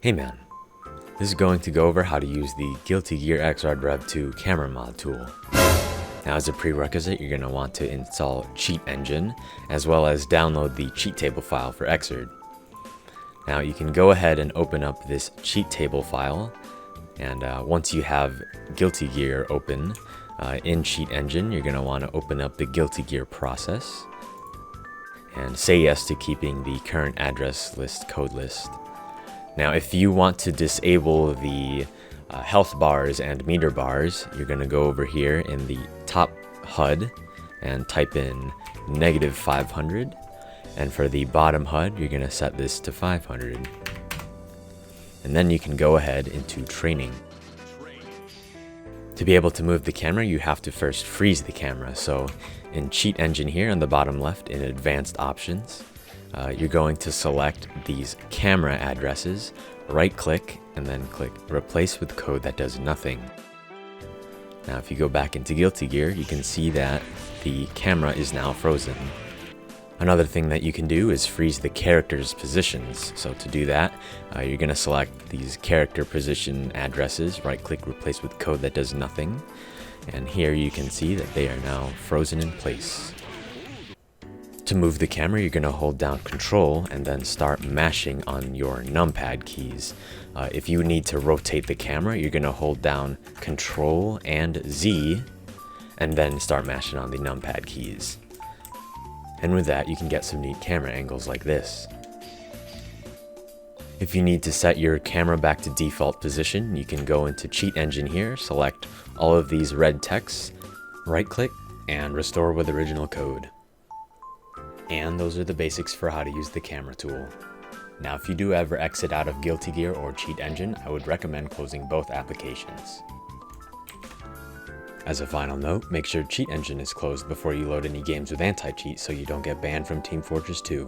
Hey man, this is going to go over how to use the GGXrd Rev 2 camera mod tool. Now as a prerequisite, you're going to want to install Cheat Engine, as well as download the cheat table file for Xrd. Now you can go ahead and open up this cheat table file, and once you have Guilty-Gear open in Cheat Engine, you're going to want to open up the Guilty-Gear process, and say yes to keeping the current address list code list. Now, if you want to disable the health bars and meter bars, you're going to go over here in the top HUD and type in -500. And for the bottom HUD, you're going to set this to 500. And then you can go ahead into training. To be able to move the camera, you have to first freeze the camera. So in Cheat Engine here on the bottom left in Advanced Options, you're going to select these camera addresses, right click, and then click Replace with Code that does nothing. Now if you go back into Guilty-Gear, you can see that the camera is now frozen. Another thing that you can do is freeze the character's positions. So to do that, you're going to select these character position addresses, right click Replace with Code that does nothing, and here you can see that they are now frozen in place. To move the camera, you're going to hold down Control and then start mashing on your numpad keys. If you need to rotate the camera, you're going to hold down Control and Z and then start mashing on the numpad keys. And with that, you can get some neat camera angles like this. If you need to set your camera back to default position, you can go into Cheat Engine here, select all of these red texts, right click, and restore with original code. And those are the basics for how to use the camera tool. Now if you do ever exit out of Guilty-Gear or Cheat Engine, I would recommend closing both applications. As a final note, make sure Cheat Engine is closed before you load any games with anti-cheat so you don't get banned from Team Fortress 2.